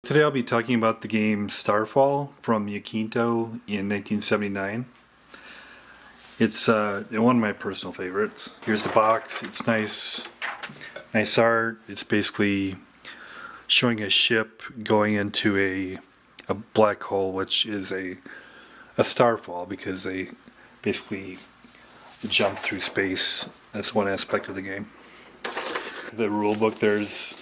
Today I'll be talking about the game Starfall from Yaquinto in 1979. It's one of my personal favorites. Here's the box. It's nice art. It's basically showing a ship going into a black hole, which is a starfall because they basically jump through space. That's one aspect of the game. The rule book, there's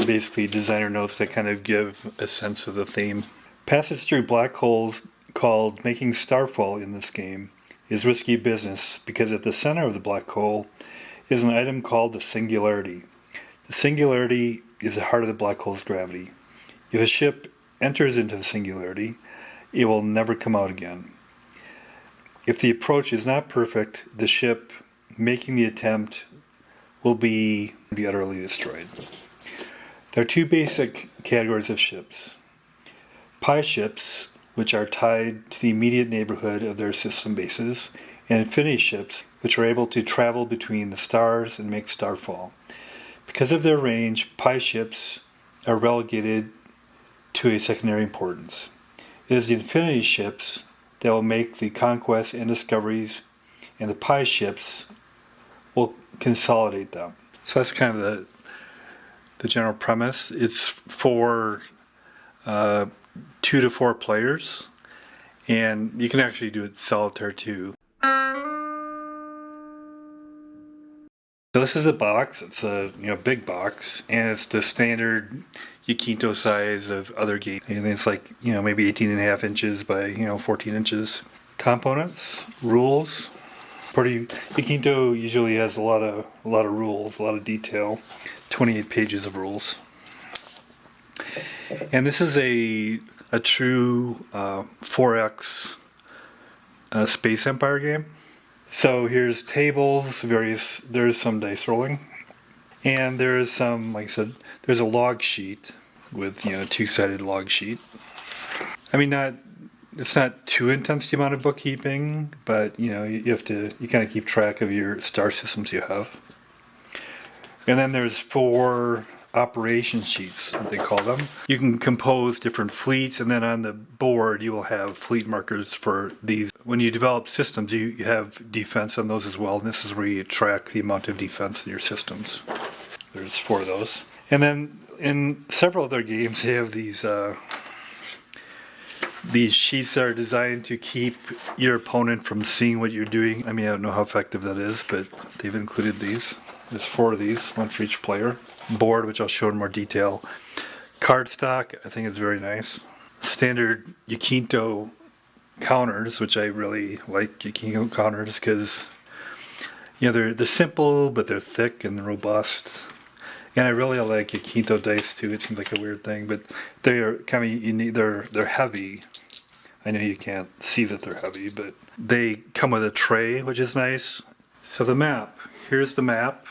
basically designer notes that kind of give a sense of the theme. Passage through black holes, called making starfall in this game, is risky business because at the center of the black hole is an item called the singularity. The singularity is the heart of the black hole's gravity. If a ship enters into the singularity, it will never come out again. If the approach is not perfect, the ship making the attempt will be utterly destroyed. There are two basic categories of ships. Pi ships, which are tied to the immediate neighborhood of their system bases, and infinity ships, which are able to travel between the stars and make starfall. Because of their range, pi ships are relegated to a secondary importance. It is the infinity ships that will make the conquests and discoveries, and the pi ships will consolidate them. So that's kind of the general premise. It's for 2 to 4 players, and you can actually do it solitaire too. So this is a box. It's a big box, and it's the standard Yaquinto size of other games. And it's like maybe 18.5 inches by 14 inches. Components, rules. Yaquinto usually has a lot of rules, a lot of detail. 28 pages of rules. And this is a true 4X Space Empire game. So here's tables, there's some dice rolling. And there's some, like I said, there's a log sheet with, a two-sided log sheet. I mean, it's not too intense the amount of bookkeeping, but you kind of keep track of your star systems you have. And then there's 4 operation sheets, what they call them. You can compose different fleets, and then on the board you will have fleet markers for these. When you develop systems, you have defense on those as well, and this is where you track the amount of defense in your systems. There's 4 of those. And then in several other games they have these sheets that are designed to keep your opponent from seeing what you're doing. I mean, I don't know how effective that is, but they've included these. There's 4 of these, one for each player. Board, which I'll show in more detail. Cardstock, I think it's very nice. Standard Yaquinto counters, which I really like Yaquinto counters because they're simple, but they're thick and robust. And I really like Yaquinto dice too. It seems like a weird thing, but they are kind of unique. They're heavy. I know you can't see that they're heavy, but they come with a tray, which is nice. So the map. Here's the map.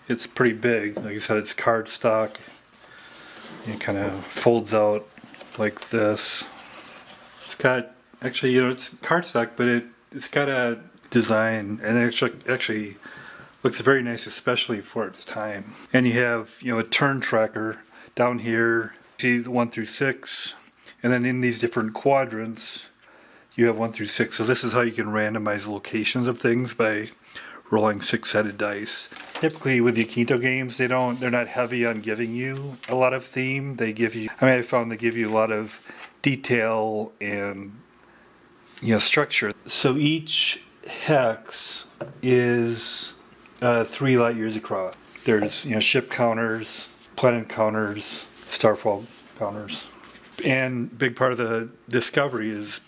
It's pretty big. Like I said, it's cardstock. It kind of folds out like this. It's got, actually, it's cardstock, but it's got a design, and it actually looks very nice, especially for its time. And you have, a turn tracker down here. See the 1 through 6, and then in these different quadrants, you have 1 through 6. So this is how you can randomize locations of things by rolling 6-sided dice. Typically with Yaquinto games, they're not heavy on giving you a lot of theme. I found they give you a lot of detail and structure. So each hex is 3 light years across. There's ship counters, planet counters, starfall counters. And big part of the discovery is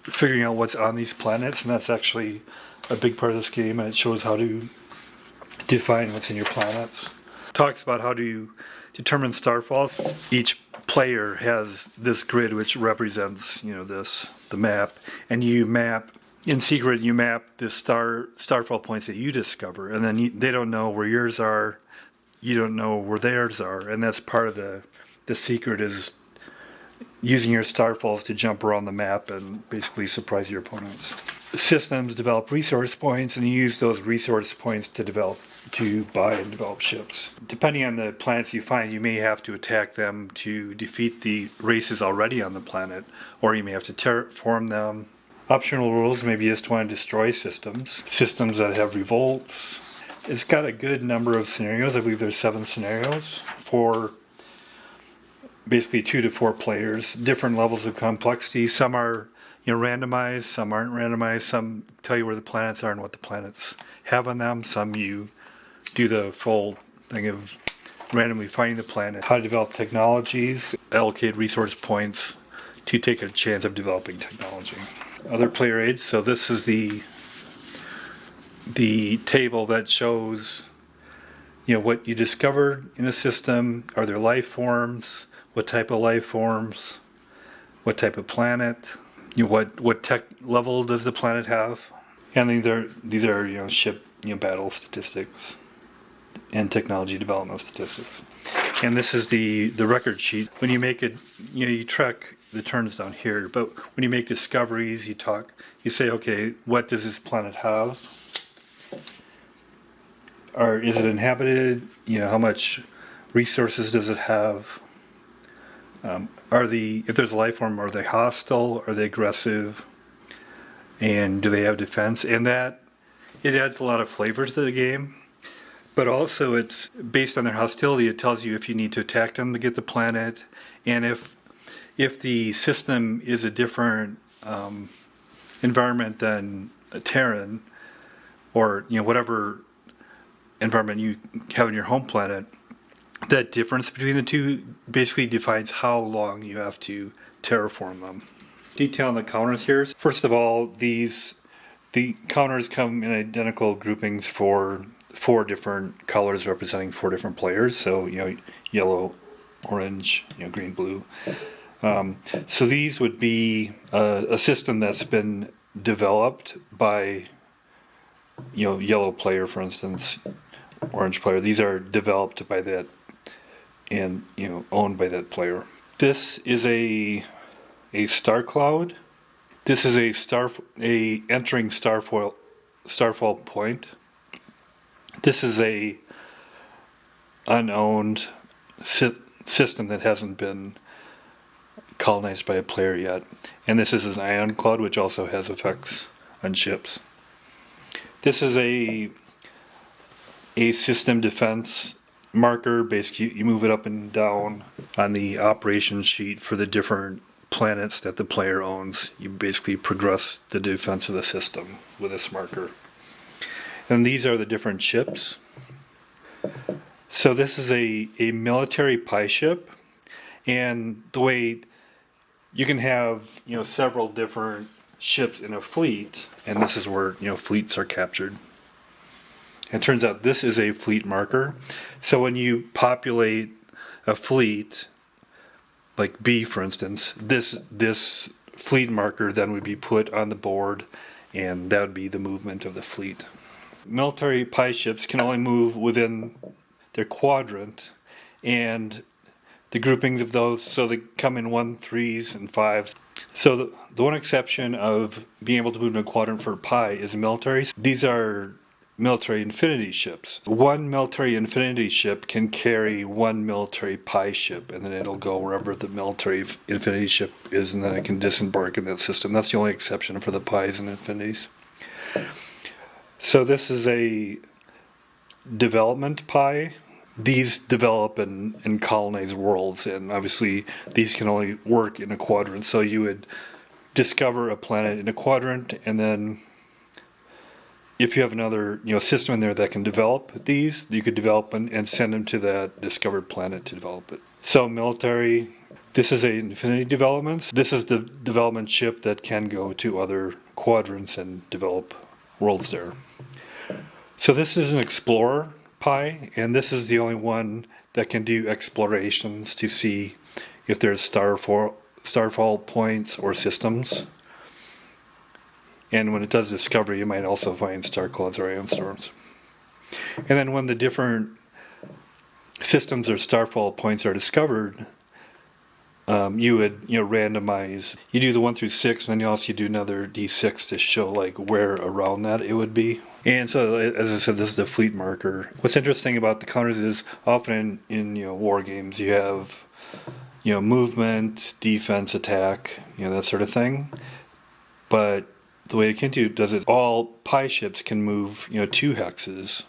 figuring out what's on these planets, and that's actually a big part of this game, and it shows how to define what's in your planets. It talks about how to determine starfall. Each player has this grid which represents, the map, and you map the starfall points that you discover, and then they don't know where yours are, you don't know where theirs are, and that's part of the secret is using your starfalls to jump around the map and basically surprise your opponents. systems develop resource points, and you use those resource points to buy and develop ships. Depending on the planets you find, you may have to attack them to defeat the races already on the planet, or you may have to terraform them. Optional rules, maybe you just want to destroy systems that have revolts. It's got a good number of scenarios. I believe there's 7 scenarios for basically 2 to 4 players, different levels of complexity. Some are randomized, some aren't randomized, some tell you where the planets are and what the planets have on them, some you do the full thing of randomly finding the planet. How to develop technologies, allocate resource points to take a chance of developing technology. Other player aids, so this is the table that shows what you discovered in a system. Are there life forms? What type of life forms? What type of planet? What tech level does the planet have? And these are ship battle statistics and technology development statistics. And this is the record sheet. When you make it, you track the turns down here. But when you make discoveries, you say, okay, what does this planet have? Or is it inhabited? How much resources does it have? If there's a life form, are they hostile? Are they aggressive? And do they have defense? And that it adds a lot of flavor to the game. But also, it's based on their hostility. It tells you if you need to attack them to get the planet, and if the system is a different environment than a Terran, or whatever environment you have in your home planet. That difference between the two basically defines how long you have to terraform them. Detail on the counters here. First of all, the counters come in identical groupings for 4 different colors representing 4 different players. So, yellow, orange, green, blue. So these would be a system that's been developed by, yellow player, for instance, orange player. These are developed by that and owned by that player. This is a star cloud. This is a entering Starfall point. This is a unowned system that hasn't been colonized by a player yet. And this is an ion cloud, which also has effects on ships. This is a system defense marker. Basically, you move it up and down on the operation sheet for the different planets that the player owns. You basically progress the defense of the system with this marker. And these are the different ships. So this is a military pie ship, and the way you can have several different ships in a fleet, and this is where fleets are captured. It turns out this is a fleet marker. So when you populate a fleet, like B, for instance, this fleet marker then would be put on the board, and that would be the movement of the fleet. Military pie ships can only move within their quadrant, and the groupings of those, so they come in 1, 3s, and 5s. So the one exception of being able to move in a quadrant for pie is militaries. These are military infinity ships. One military infinity ship can carry 1 military pie ship, and then it'll go wherever the military infinity ship is, and then it can disembark in that system. That's the only exception for the pies and infinities. So this is a development pie. These develop and colonize worlds, and obviously these can only work in a quadrant. So you would discover a planet in a quadrant, and then if you have another system in there that can develop these, you could develop and send them to that discovered planet to develop it. So military, this is a infinity developments. This is the development ship that can go to other quadrants and develop worlds there. So this is an explorer pie, and this is the only one that can do explorations to see if there's starfall points or systems. And when it does discovery, you might also find star clouds or ion storms. And then when the different systems or starfall points are discovered, you would randomize. You do the 1 through 6, and then you also do another d6 to show like where around that it would be. And so, as I said, this is the fleet marker. What's interesting about the counters is often in war games you have movement, defense, attack, that sort of thing. But the way Yaquinto does it, all pi ships can move 2 hexes.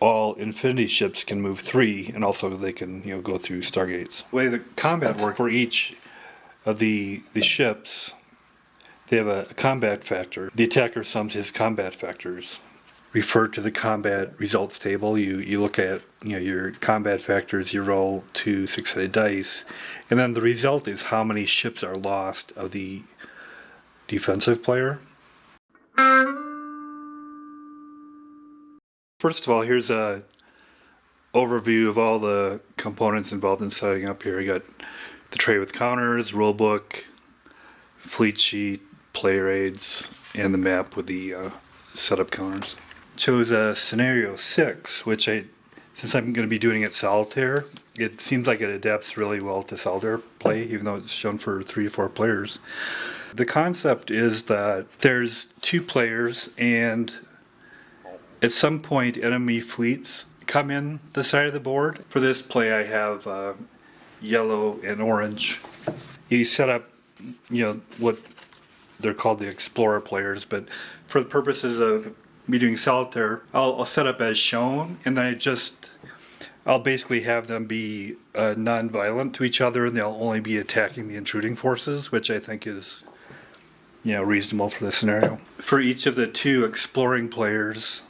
All Infinity ships can move 3, and also they can go through stargates. The way the combat works for each of the ships, they have a combat factor. The attacker sums his combat factors. Refer to the combat results table. You look at your combat factors. You roll 2 6-sided dice, and then the result is how many ships are lost of the defensive player. First of all, here's a overview of all the components involved in setting up here. You got the tray with counters, rulebook, fleet sheet, player aids, and the map with the setup counters. Chose a scenario 6, which since I'm going to be doing it solitaire, it seems like it adapts really well to solitaire play, even though it's shown for 3 to 4 players. The concept is that there's 2 players, and at some point enemy fleets come in the side of the board. For this play I have yellow and orange. You set up what they're called the explorer players, but for the purposes of me doing solitaire, I'll set up as shown, and then I'll basically have them be non-violent to each other, and they'll only be attacking the intruding forces, which I think is reasonable for this scenario. For each of the 2 exploring players,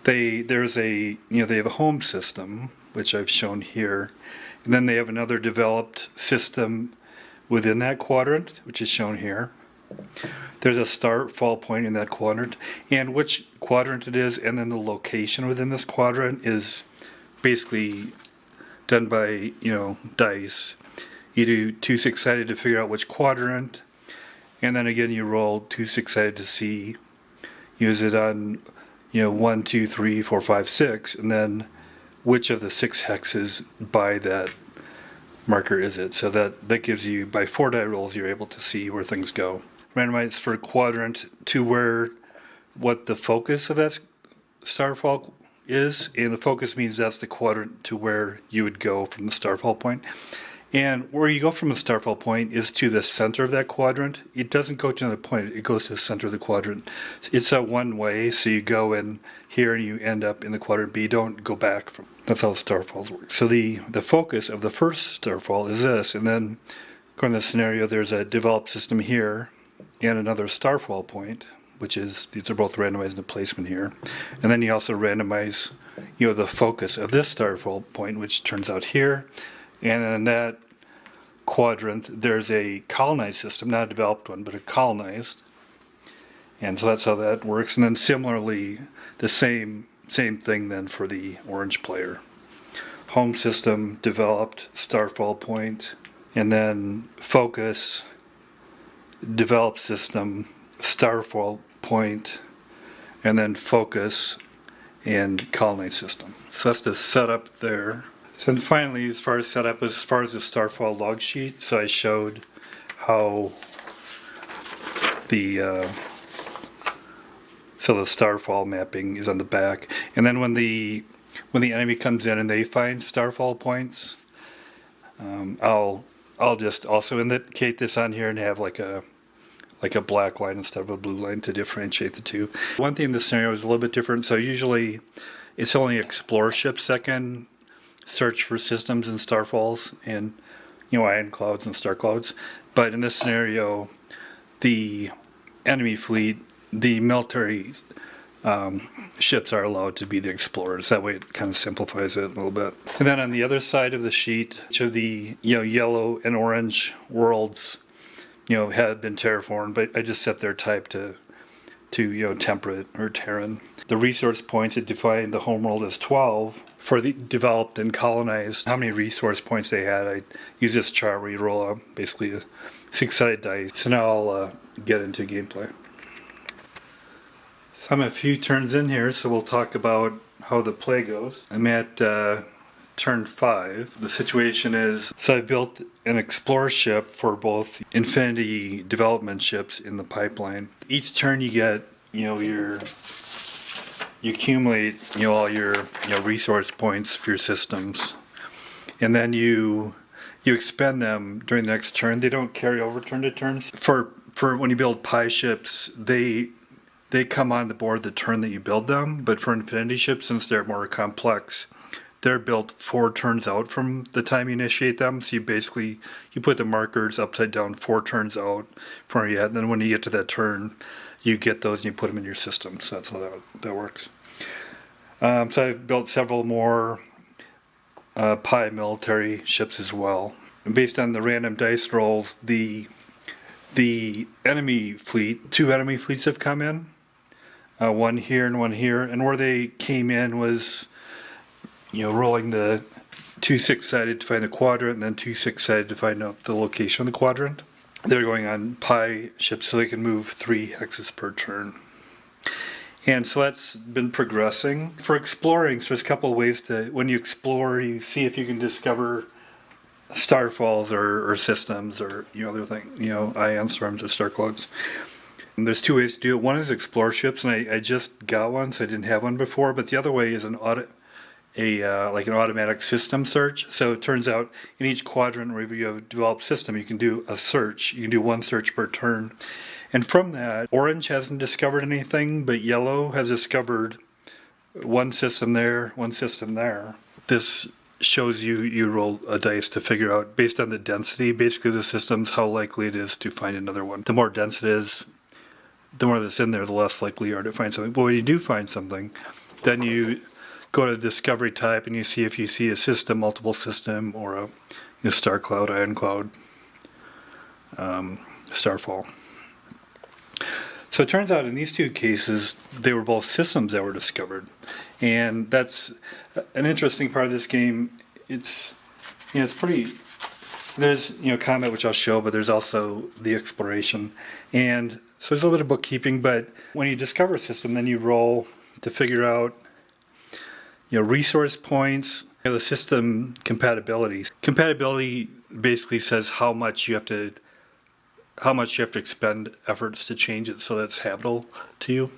they have a home system, which I've shown here, and then they have another developed system within that quadrant, which is shown here. There's a Starfall point in that quadrant, and which quadrant it is, and then the location within this quadrant is basically done by dice. You do 2 6-sided to figure out which quadrant, and then again you roll 2 6-sided to see, use it on 1 2 3 4 5 6, and then which of the 6 hexes by that marker is it. So that gives you, by 4 die rolls, you're able to see where things go. Randomize for quadrant to what the focus of that Starfall is, and the focus means that's the quadrant to where you would go from the Starfall point. And where you go from the Starfall point is to the center of that quadrant. It doesn't go to another point, it goes to the center of the quadrant. It's a one way, so you go in here and you end up in the quadrant B. You don't go back from. That's how the Starfalls work. So the focus of the first Starfall is this, and then according to the scenario, there's a developed system here and another Starfall point, which is, these are both randomized in the placement here. And then you also randomize the focus of this Starfall point, which turns out here. And in that quadrant, there's a colonized system, not a developed one, but a colonized. And so that's how that works. And then similarly, the same thing then for the orange player. Home system, developed, Starfall point, and then focus, developed system, Starfall point, and then focus and colonized system. So that's the setup there. So then finally, as far as setup, as far as the Starfall log sheet, so I showed how the Starfall mapping is on the back, and then when the enemy comes in and they find Starfall points, I'll just also indicate this on here and have like a black line instead of a blue line to differentiate the 2. One thing in this scenario is a little bit different. So usually it's only explorer ships that can search for systems in Starfalls and ion clouds and star clouds. But in this scenario, the enemy fleet, the military ships are allowed to be the explorers. That way it kind of simplifies it a little bit. And then on the other side of the sheet, each of the yellow and orange worlds had been terraformed, but I just set their type to temperate or Terran. The resource points, it defined the homeworld as 12. For the developed and colonized, how many resource points they had, I use this chart where you roll basically a 6-sided dice. So now I'll get into gameplay. So I'm a few turns in here, so we'll talk about how the play goes. I'm at turn 5, the situation is, so I've built an explorer ship for both Infinity development ships in the pipeline. Each turn you get, you accumulate, all your, resource points for your systems. And then you expend them during the next turn. They don't carry over turn to turns. For when you build pie ships, they come on the board the turn that you build them. But for Infinity ships, since they're more complex, they're built 4 turns out from the time you initiate them. So you put the markers upside down 4 turns out from where you're at. And then when you get to that turn, you get those and you put them in your system. So that's how that works. So I've built several more pie military ships as well. And based on the random dice rolls, the enemy fleet, 2 enemy fleets have come in. One here and one here. And where they came in was, rolling the 2 6-sided to find the quadrant, and then 2 6-sided to find out the location of the quadrant. They're going on pie ships so they can move 3 hexes per turn. And so that's been progressing. For exploring, so there's a couple of ways to, when you explore, you see if you can discover starfalls or systems or other things, ion storms or star clouds. And there's 2 ways to do it. One is explore ships, and I just got one, so I didn't have one before. But the other way is like an automatic system search. So it turns out in each quadrant where you have a developed system, you can do a search. You can do 1 search per turn. And from that, orange hasn't discovered anything, but yellow has discovered 1 system there, 1 system there. This shows you roll a dice to figure out, based on the density, basically the systems, how likely it is to find another one. The more dense it is, the more that's in there, the less likely you are to find something. But when you do find something, then you go to discovery type and you see if you see a system, multiple system, or a star cloud, ion cloud, starfall. So it turns out in these 2 cases, they were both systems that were discovered. And that's an interesting part of this game. It's pretty, there's, combat, which I'll show, but there's also the exploration. And so there's a little bit of bookkeeping, but when you discover a system, then you roll to figure out, resource points, the system compatibilities. Compatibility basically says how much you have to expend efforts to change it so that it's habitable to you.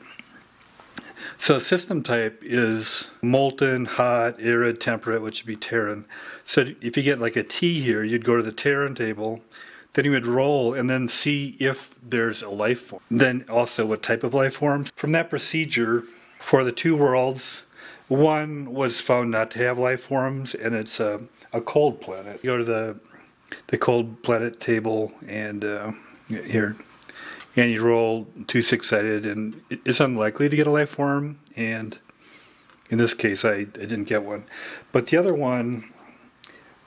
So system type is molten, hot, arid, temperate, which would be Terran. So if you get like a T here, you'd go to the Terran table, then you would roll and then see if there's a life form. Then also what type of life forms. From that procedure, for the 2 worlds, one was found not to have life forms, and it's a cold planet. You go to the cold planet table and here, and you roll 2 6-sided, and it's unlikely to get a life form, and in this case I didn't get one. But the other one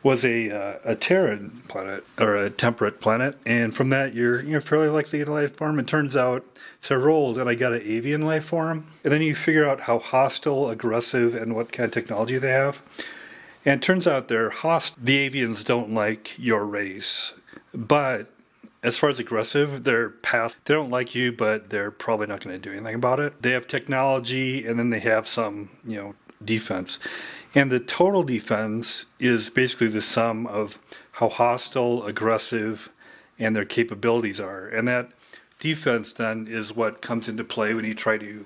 was a Terran planet, or a temperate planet, and from that you're fairly likely to get a life form. It turns out, so I rolled and I got an avian life form, and then you figure out how hostile, aggressive, and what kind of technology they have. And it turns out they're hostile. The avians don't like your race, but as far as aggressive, they're past. They don't like you, but they're probably not going to do anything about it. They have technology, and then they have some, defense. And the total defense is basically the sum of how hostile, aggressive, and their capabilities are. And that defense then is what comes into play when you try to,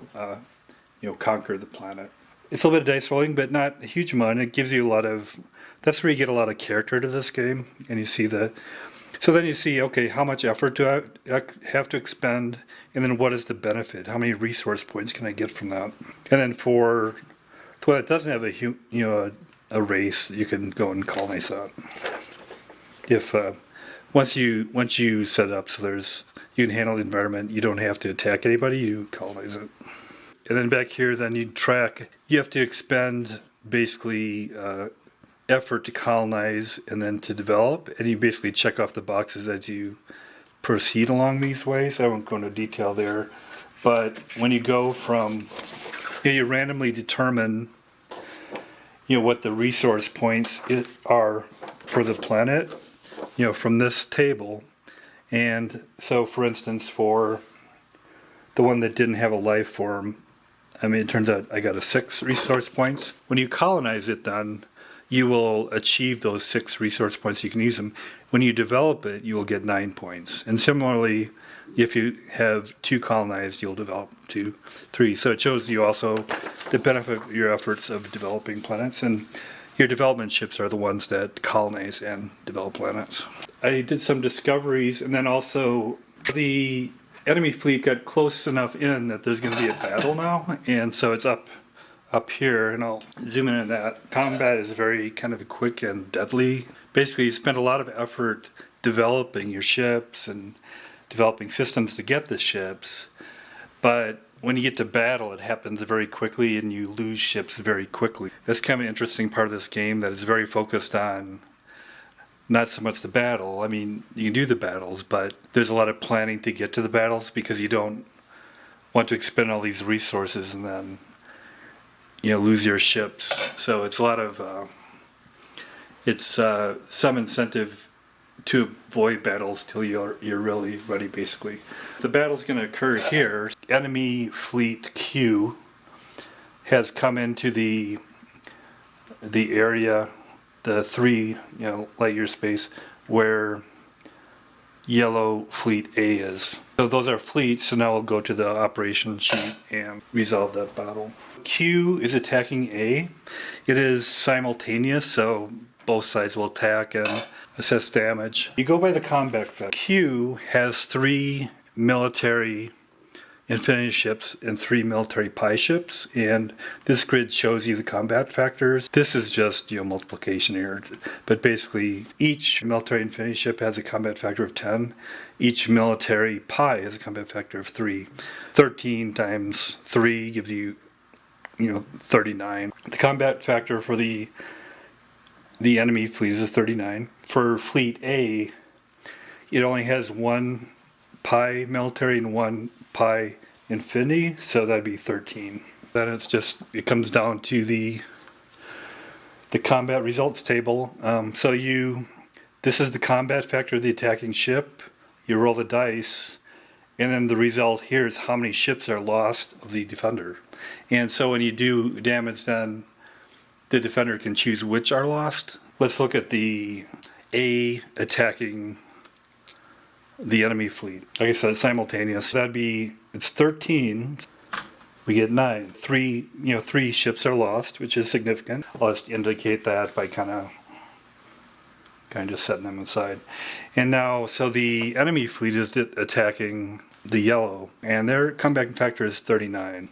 conquer the planet. It's a little bit of dice rolling, but not a huge amount. It gives you a lot of. That's where you get a lot of character to this game, and you see the. So then you see, okay, how much effort do I have to expend, and then what is the benefit? How many resource points can I get from that? And then for what it doesn't have a race, you can go and colonize that. If once you set it up, so you can handle the environment, you don't have to attack anybody, you colonize it. And then back here, then you track. You have to expend basically. Effort to colonize and then to develop, and you basically check off the boxes as you proceed along these ways. I won't go into detail there, but when you go from, you randomly determine, what the resource points are for the planet, from this table. And so, for instance, for the one that didn't have a life form, it turns out I got a 6 resource points. When you colonize it, then you will achieve those 6 resource points. You can use them. When you develop it, you will get 9 points. And similarly, if you have 2 colonized, you'll develop 2, 3. So it shows you also the benefit of your efforts of developing planets. And your development ships are the ones that colonize and develop planets. I did some discoveries, and then also the enemy fleet got close enough in that there's going to be a battle now. And so it's up here, and I'll zoom in on that. Combat is very kind of quick and deadly. Basically, you spend a lot of effort developing your ships and developing systems to get the ships, but when you get to battle, it happens very quickly and you lose ships very quickly. That's kind of an interesting part of this game, that is very focused on not so much the battle. I mean, you can do the battles, but there's a lot of planning to get to the battles because you don't want to expend all these resources and then lose your ships. So it's a lot of some incentive to avoid battles till you're really ready, basically. The battle's going to occur here. Enemy fleet Q has come into the area, the 3 light year space where yellow fleet A is. So those are fleets, so now we'll go to the operation sheet and resolve that battle. Q is attacking A. It is simultaneous, so both sides will attack and assess damage. You go by the combat factor. Q has 3 military Infinity ships and 3 military Pi ships, and this grid shows you the combat factors. This is just multiplication here, but basically each military Infinity ship has a combat factor of 10. Each military Pi has a combat factor of 3. 13 times 3 gives you 39. The combat factor for the enemy fleet is 39. For fleet A, it only has 1 Pi military and 1 Pi Infinity, so that'd be 13. Then it comes down to the combat results table. This is the combat factor of the attacking ship. You roll the dice, and then the result here is how many ships are lost of the defender. And so when you do damage, then the defender can choose which are lost. Let's look at the A attacking the enemy fleet. Like I said, simultaneous. It's 13. We get 9. 3 ships are lost, which is significant. I'll just indicate that by kind of just setting them aside. And now, so the enemy fleet is attacking the yellow, and their comeback factor is 39.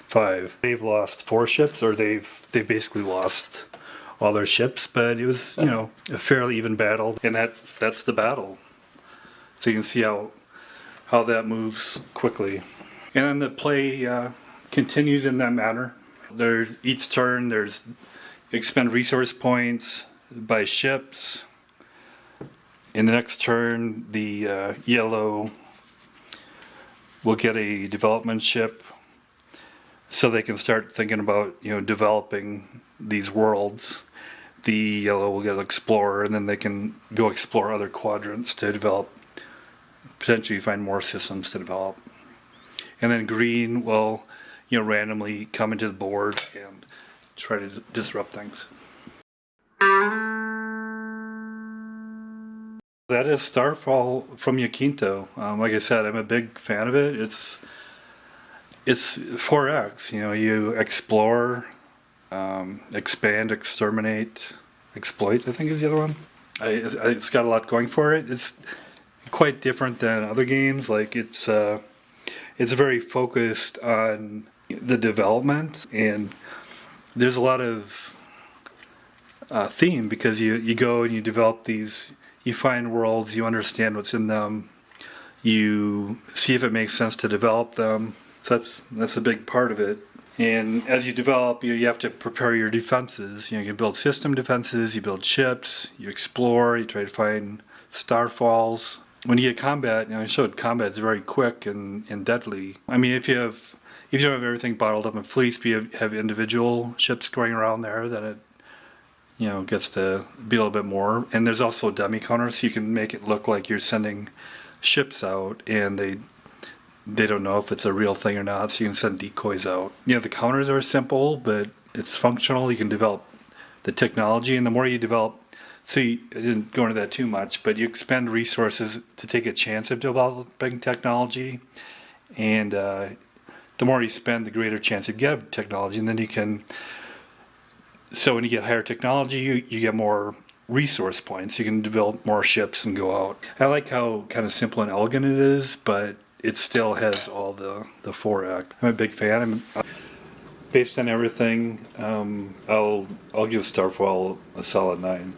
5. They've lost 4 ships, or they basically lost all their ships, but it was a fairly even battle, and that's the battle. So you can see how that moves quickly, and then the play continues in that manner. Each turn there's expend resource points by ships. In the next turn, the yellow will get a development ship, so they can start thinking about developing these worlds. The yellow will get an explorer, and then they can go explore other quadrants to develop, potentially find more systems to develop. And then green will randomly come into the board and try to disrupt things. That is Starfall from Yaquinto. Like I said, I'm a big fan of it. It's 4X. You explore, expand, exterminate, exploit, I think is the other one. It's got a lot going for it. It's quite different than other games. Like it's very focused on the development, and there's a lot of theme because you go and you develop these. You find worlds, you understand what's in them, you see if it makes sense to develop them. So that's a big part of it. And as you develop, you have to prepare your defenses. You can build system defenses, you build ships, you explore, you try to find starfalls. When you get combat, I showed combat is very quick and deadly. I mean, if you don't have everything bottled up in fleets, but you have individual ships going around there, then it gets to be a little bit more. And there's also dummy counters, so you can make it look like you're sending ships out, and they don't know if it's a real thing or not, so you can send decoys out. The counters are simple, but it's functional. You can develop the technology, and the more you develop. So I didn't go into that too much, but you expend resources to take a chance of developing technology, and the more you spend, the greater chance you get of technology, and then you can. So when you get higher technology, you get more resource points. You can develop more ships and go out. I like how kind of simple and elegant it is, but it still has all the 4-act. I'm a big fan. Based on everything, I'll give Starfall a solid 9.